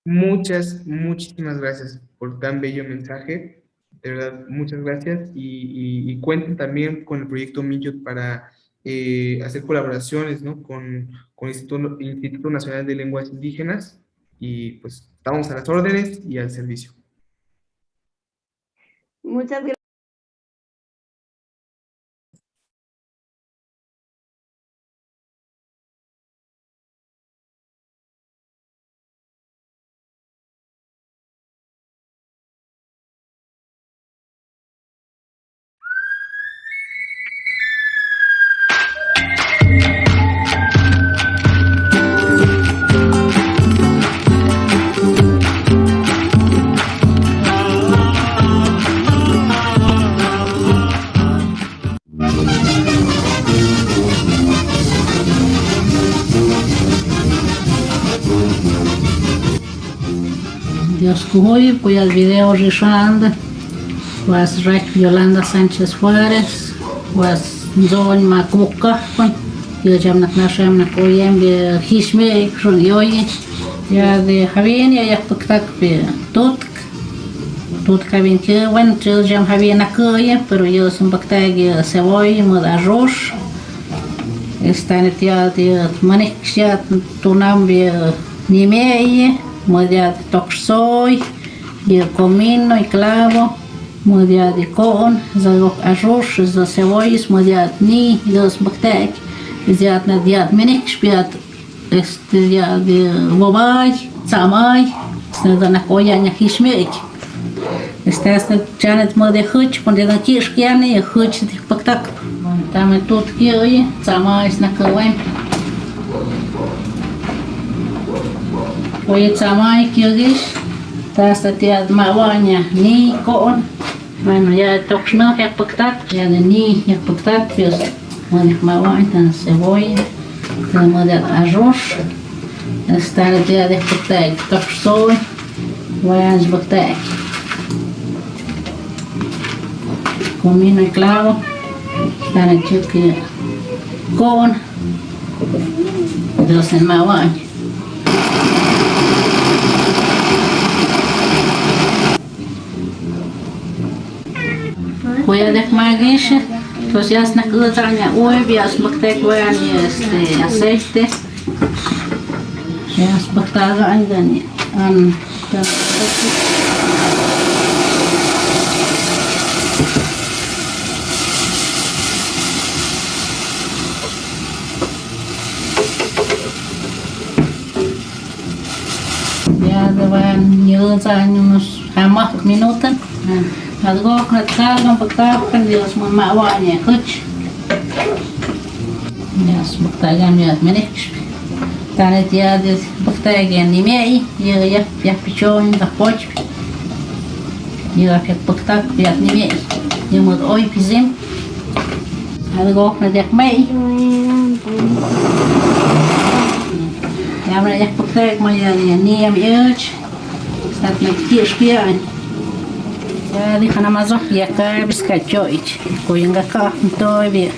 Muchísimas gracias por tan bello mensaje. De verdad, muchas gracias. Y cuenten también con el proyecto Miyot para hacer colaboraciones, ¿no? con el Instituto Nacional de Lenguas Indígenas. Y pues estamos a las órdenes y al servicio. Muchas gracias. Dios cuide, pues el video Rishanda, pues Yolanda Sánchez Juárez, pues Zon Macuca, yo ya me nashem na koyem de Hishme, Shonyoye, ya de Javien, ya pactac de Tutk Javien que bueno, yo ya Javien na koye, pero yo sin pactac de cebolla, moda arroz, está en el día de manexia, tunam de nimeye. Modia de toxoy, de comino y clavo, modia de con, de arroz, de cebollas, modia ni los bactec, de na menix, de bobay, samay, de na koya na hishmek. Estas janet modia huch, ponde na kirskiane, huch de bactac. También tot kioye, samay na kawem. Oye, samay kiogish, hasta tía mawaña ni con, bueno ya toxno ya pactat, ya de ni ya pactat, pues bueno mawaña tan cebolla, tenemos de arroz, hasta el día de pactat, toxoy, bueno pactat, comino y clavo, tan el chuki con, dos en mawaña. Voy a dejar pues ya está ya huevas, bactec y aceite, ya es bactaga an ya van unos minutos. Algo que cargan con Dios mamá waña huch. Ya bactagan ya menix. Tanet ya de bactagan ni mei, ya pichon da poch. Ya que bactag ya ni mei. Ya mod oi pizim. Algo que de mei. Ya me ya bactag ma ya ni am euch. Stat me kirspian. Ya di kana mazo ya ka biskachoich koyanga ka to bien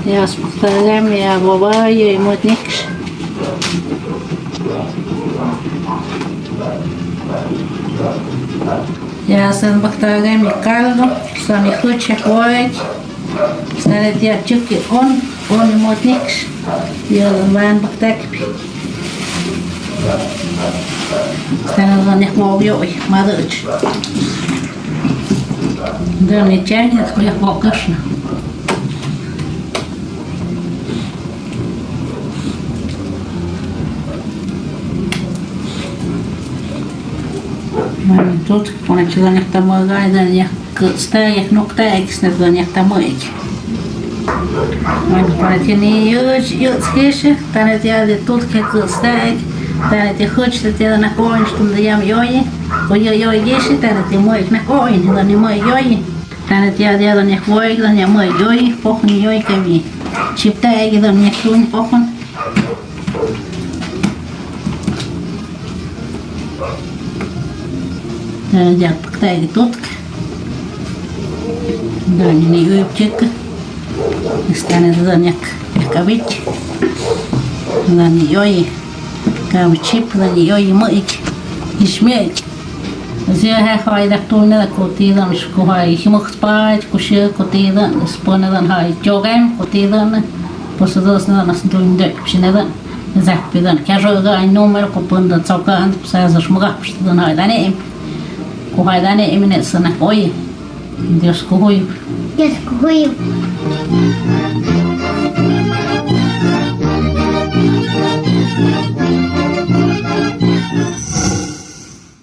ya spagam ya baba y motnik ya san bagtagam caldo sami khucha koy sanet ya chuki on motnik ya van bagtak stana za nek mobio maduch да не тянет, как покашно. Bueno, тут поначалу не тому гайда, не кстати, ну кстати, снег не тому эти. Bueno, para ti ni yo скише, para ti de тут как кстати, para ti хочешь ты на конч, что я мне Oye, yo yeshi tane te muek na oi ni dani muek yoi. Tane te dia dani huek dani muek yoi, pokon yoi ke mi. Chipta egi dani tun pokon. Ja pakta egi tutk. Dani ni yoi chik. Stane dani kavich. Dani yoi. Kavichip dani yoi muek. Ishmek. Zia ha haida tuna kotida mishko hai himokspaj kushia kotida spona dan hai jogam kotida pues dos na nas duinde pshinada zapidan kajoga ai numero kopunda tsaukan sa shmuga pshidan hai dane ko hai dane emine sana koi Dios ko hoy